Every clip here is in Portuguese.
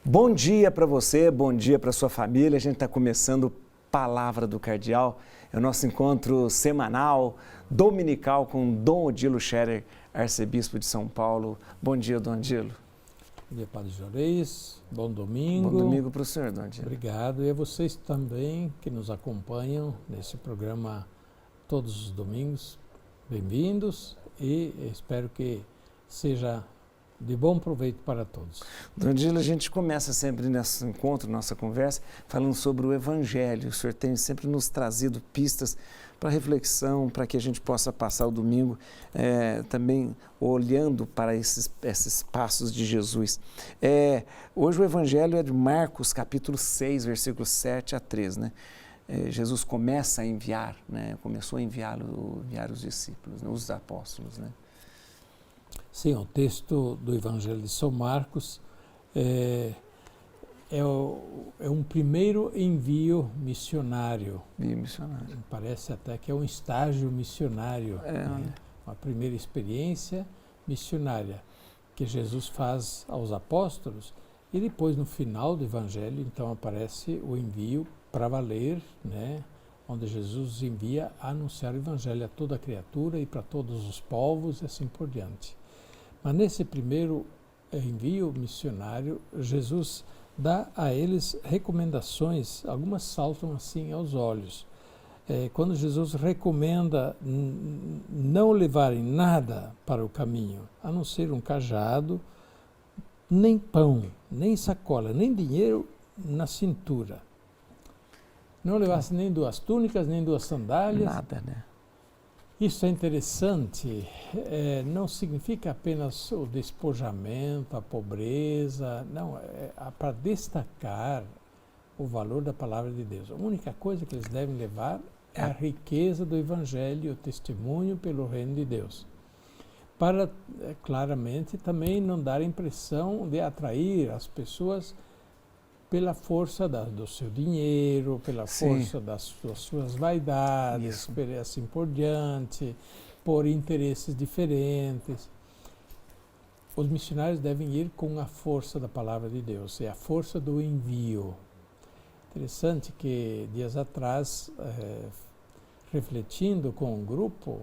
Bom dia para você, bom dia para sua família. A gente está começando Palavra do Cardeal. É o nosso encontro semanal, dominical, com Dom Odilo Scherer, arcebispo de São Paulo. Bom dia, Dom Odilo. Bom dia, Padre Juarez. Bom domingo. Bom domingo para o senhor, Dom Odilo. Obrigado. E a vocês também que nos acompanham nesse programa todos os domingos. Bem-vindos e espero que seja de bom proveito para todos. Dom Odilo, a gente começa sempre nesse encontro, nossa conversa, falando sobre o Evangelho. O senhor tem sempre nos trazido pistas para reflexão, para que a gente possa passar o domingo também olhando para esses passos de Jesus. Hoje o Evangelho é de Marcos, capítulo 6, versículos 7 a 13, né? Jesus começa a enviar, né? Começou a enviar os discípulos, né? Os apóstolos, né? Sim, o texto do Evangelho de São Marcos é um primeiro envio missionário. Parece até que é um estágio missionário, né? Uma primeira experiência missionária que Jesus faz aos apóstolos e depois no final do Evangelho, então aparece o envio para valer, né? Onde Jesus envia a anunciar o Evangelho a toda criatura e para todos os povos e assim por diante. Mas nesse primeiro envio missionário, Jesus dá a eles recomendações, algumas saltam assim aos olhos. Quando Jesus recomenda não levarem nada para o caminho, a não ser um cajado, nem pão, nem sacola, nem dinheiro na cintura. Não levasse nem duas túnicas, nem duas sandálias. Nada, né? Isso é interessante, não significa apenas o despojamento, a pobreza, não, para destacar o valor da palavra de Deus. A única coisa que eles devem levar é a riqueza do Evangelho, o testemunho pelo reino de Deus. Para, claramente, também não dar a impressão de atrair as pessoas pela força do seu dinheiro, pela força das suas vaidades, assim por diante, por interesses diferentes. Os missionários devem ir com a força da palavra de Deus, é a força do envio. Interessante que dias atrás, refletindo com um grupo,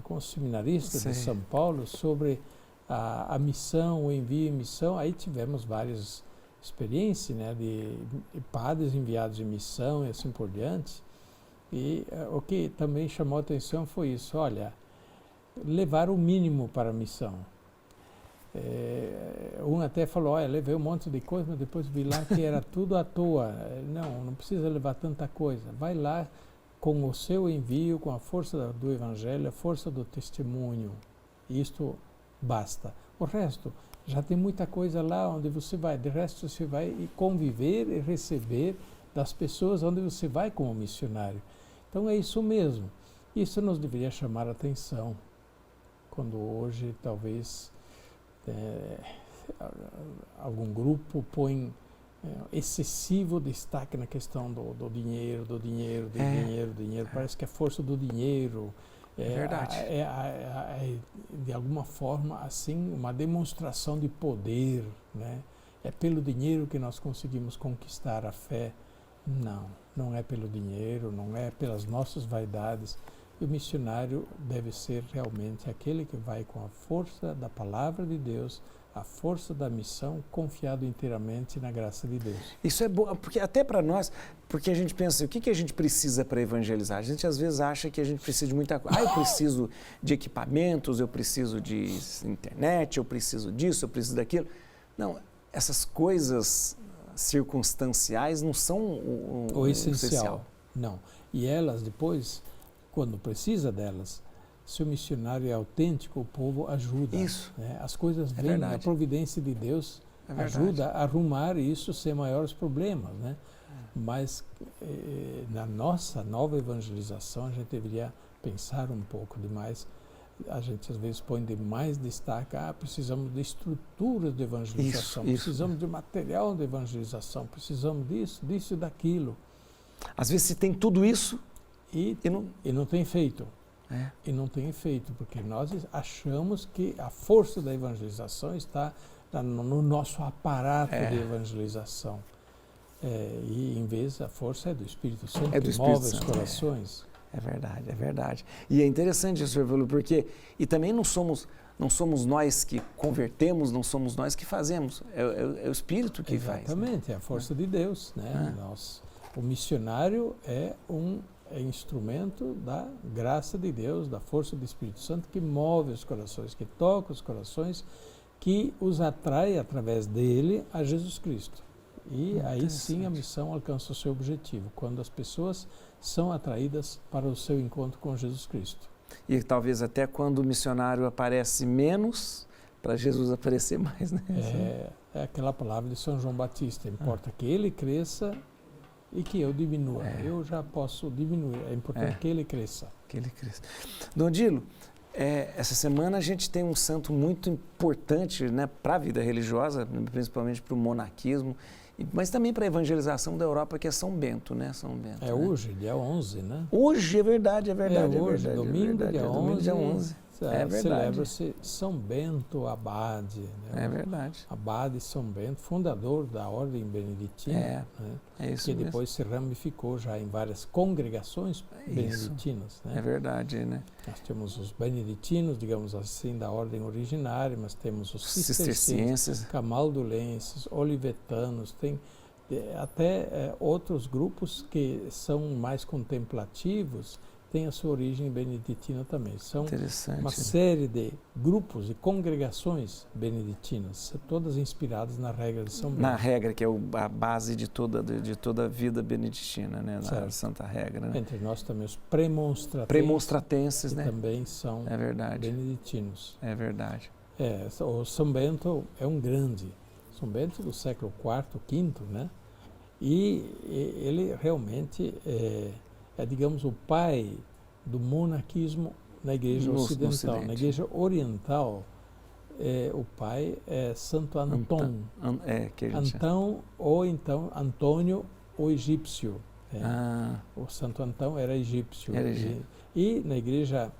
com os seminaristas de São Paulo, sobre a missão, o envio e missão, aí tivemos várias experiência, né, de padres enviados em missão e assim por diante. E o que também chamou a atenção foi isso, olha, levar o mínimo para a missão. Um até falou, olha, levei um monte de coisa, mas depois vi lá que era tudo à toa. Não precisa levar tanta coisa. Vai lá com o seu envio, com a força do Evangelho, a força do testemunho. Isto basta. O resto já tem muita coisa lá onde você vai, de resto você vai conviver e receber das pessoas onde você vai como missionário. Então é isso mesmo. Isso nos deveria chamar a atenção, quando hoje talvez algum grupo põe excessivo destaque na questão do dinheiro, dinheiro. Parece que a força do dinheiro verdade. De alguma forma, assim, uma demonstração de poder, né? É pelo dinheiro que nós conseguimos conquistar a fé. Não é pelo dinheiro, não é pelas nossas vaidades. E o missionário deve ser realmente aquele que vai com a força da palavra de Deus, a força da missão, confiado inteiramente na graça de Deus. Isso é bom, porque até para nós, porque a gente pensa, o que a gente precisa para evangelizar? A gente às vezes acha que a gente precisa de muita coisa. Eu preciso de equipamentos, eu preciso de internet, eu preciso disso, eu preciso daquilo. Não, essas coisas circunstanciais não são o essencial. Não. E elas depois, quando precisa delas, se o missionário é autêntico, o povo ajuda. Isso. Né? As coisas vêm, a providência de Deus ajuda a arrumar isso sem maiores problemas. Né? Mas na nossa nova evangelização, a gente deveria pensar um pouco demais. A gente às vezes põe demais destaque, precisamos de estruturas de evangelização, precisamos de material de evangelização, precisamos disso e daquilo. Às vezes se tem tudo isso e não tem feito. E não tem efeito, porque nós achamos que a força da evangelização está no nosso aparato de evangelização. E em vez a força é do Espírito Santo, que move os corações. É verdade, é verdade. E é interessante isso, Sr. porque e também não somos nós que convertemos, não somos nós que fazemos, é o Espírito que faz. Exatamente, é a força de Deus, né? O missionário é instrumento da graça de Deus, da força do Espírito Santo, que move os corações, que toca os corações, que os atrai através dele a Jesus Cristo. E aí sim a missão alcança o seu objetivo, quando as pessoas são atraídas para o seu encontro com Jesus Cristo. E talvez até quando o missionário aparece menos, para Jesus aparecer mais, né? É aquela palavra de São João Batista, importa que ele cresça e que eu diminua. Eu já posso diminuir, é importante que ele cresça. Que ele cresça. Dom Dilo, essa semana a gente tem um santo muito importante, né, para a vida religiosa, principalmente para o monaquismo, mas também para a evangelização da Europa, que é São Bento, né? São Bento, hoje, dia 11, né? Hoje, é verdade. Hoje, domingo, dia 11. Dia 11. É verdade. Celebra-se São Bento Abade. Né? É verdade. Abade São Bento, fundador da Ordem Beneditina. Né? É isso que mesmo. depois se ramificou já em várias congregações beneditinas. Né? É verdade, né? Nós temos os beneditinos, digamos assim, da ordem originária, mas temos os cistercienses, camaldulenses, olivetanos, tem até outros grupos que são mais contemplativos, tem a sua origem beneditina também. São uma série de grupos e congregações beneditinas, todas inspiradas na regra de São Bento. Na regra, que é a base de toda a vida beneditina, né? Na Santa Regra. Né? Entre nós também os premonstratenses, né? Também são beneditinos. É verdade. O São Bento é um grande. São Bento do século IV, V, né? E ele realmente digamos, o pai do monaquismo na Igreja Ocidental. Na Igreja Oriental, o pai é Santo Antão. Antão, ou então Antônio, o egípcio. O Santo Antão era egípcio. E na Igreja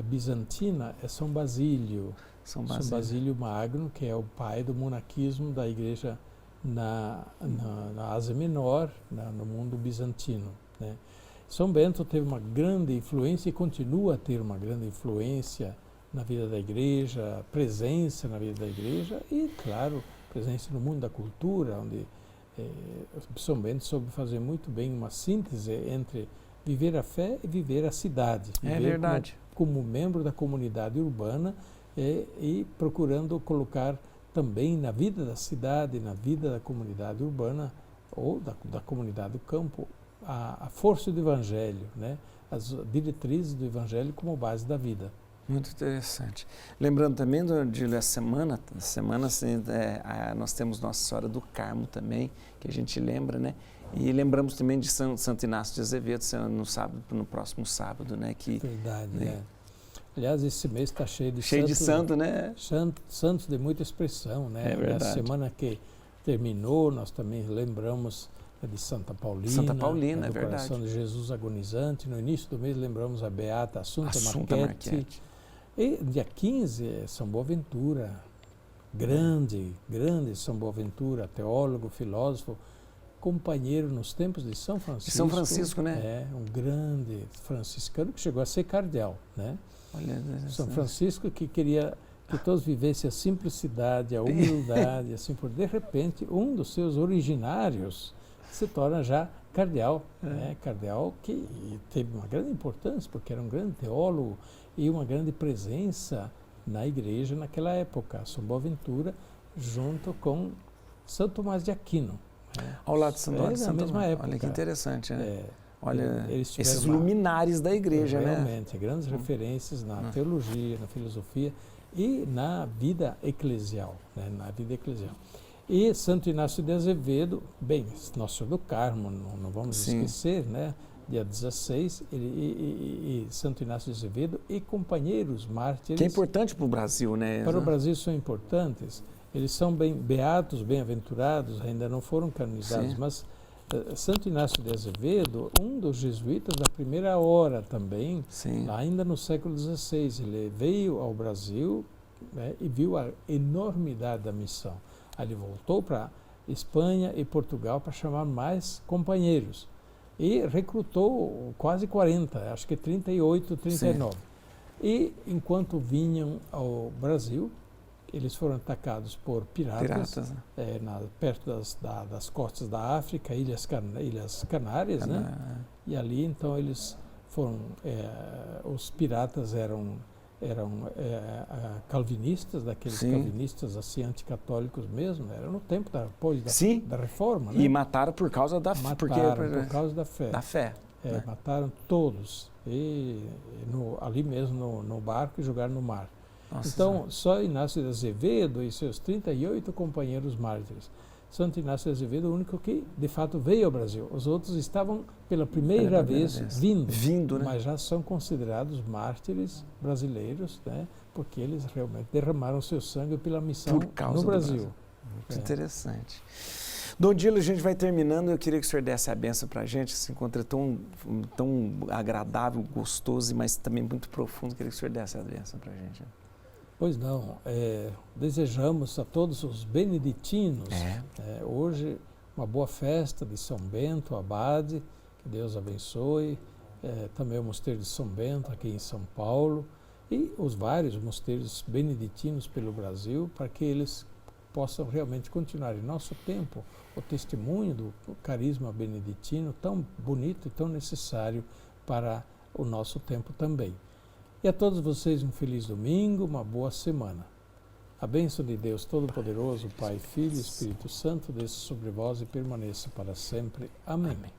Bizantina é São Basílio. São Basílio Magno, que é o pai do monaquismo da Igreja na Ásia Menor, no mundo bizantino, né? São Bento teve uma grande influência e continua a ter uma grande influência na vida da Igreja, presença na vida da Igreja e, claro, presença no mundo da cultura, onde São Bento soube fazer muito bem uma síntese entre viver a fé e viver a cidade. É verdade. Como membro da comunidade urbana e procurando colocar também na vida da cidade, na vida da comunidade urbana ou da comunidade do campo, a força do Evangelho, né? As diretrizes do Evangelho como base da vida. Muito interessante. Lembrando também, de semana assim, nós temos Nossa Senhora do Carmo também, que a gente lembra, né? E lembramos também de Santo Inácio de Azevedo, no próximo sábado, né? Verdade, né? Aliás, esse mês está cheio de santo, né? Santos de muita expressão, né? É verdade. Na semana que terminou, nós também lembramos de Santa Paulina. Santa Paulina, do Coração de Jesus agonizante. No início do mês lembramos a beata Assunta Marchetti. E dia 15 é São Boaventura, grande São Boaventura, teólogo, filósofo, companheiro nos tempos de São Francisco. São Francisco, né? Um grande franciscano que chegou a ser cardeal, né? Olha, São Francisco que queria que todos vivessem a simplicidade, a humildade, assim por de repente um dos seus originários se torna já cardeal, né? Cardeal que teve uma grande importância porque era um grande teólogo e uma grande presença na igreja naquela época, São Boaventura junto com São Tomás de Aquino. Ao lado de São Tomás, na mesma época. Olha que interessante, né? Olha, esses luminares da igreja, realmente, grandes referências na teologia, na filosofia e na vida eclesial, né? Na vida eclesial. E Santo Inácio de Azevedo, Nossa Senhora do Carmo, não vamos esquecer, né? Dia 16, e Santo Inácio de Azevedo e companheiros mártires. Que é importante para o Brasil, né? Para o Brasil são importantes. Eles são beatos, bem-aventurados, ainda não foram canonizados, mas Santo Inácio de Azevedo, um dos jesuítas da primeira hora também, ainda no século XVI, ele veio ao Brasil né, e viu a enormidade da missão. Aí ele voltou para Espanha e Portugal para chamar mais companheiros. E recrutou quase 40, acho que 38, 39. Sim. E enquanto vinham ao Brasil, eles foram atacados por piratas né? Perto das costas da África, Ilhas Canárias, né? E ali então eles foram, os piratas eram calvinistas, daqueles Sim. calvinistas assim anticatólicos mesmo, era no tempo depois da reforma, né? E mataram por causa da fé. Por causa da fé. Da fé. Né? Mataram todos ali mesmo no barco e jogaram no mar. Nossa, então, só Inácio de Azevedo e seus 38 companheiros mártires. Santo Inácio de Azevedo é o único que, de fato, veio ao Brasil. Os outros estavam, pela primeira vez, vindo, né? Mas já são considerados mártires brasileiros, né? Porque eles realmente derramaram seu sangue pela missão no Brasil. Muito interessante. Dom Dilo, a gente vai terminando. Eu queria que o senhor desse a benção para a gente. Esse encontro é tão agradável, gostoso, mas também muito profundo. Eu queria que o senhor desse a benção para a gente. Pois não, desejamos a todos os beneditinos, hoje, uma boa festa de São Bento, Abade, que Deus abençoe, também o Mosteiro de São Bento, aqui em São Paulo, e os vários mosteiros beneditinos pelo Brasil, para que eles possam realmente continuar em nosso tempo o testemunho do carisma beneditino, tão bonito e tão necessário para o nosso tempo também. E a todos vocês um feliz domingo, uma boa semana. A bênção de Deus Todo-Poderoso, Pai, Filho e Espírito Santo, desça sobre vós e permaneça para sempre. Amém. Amém.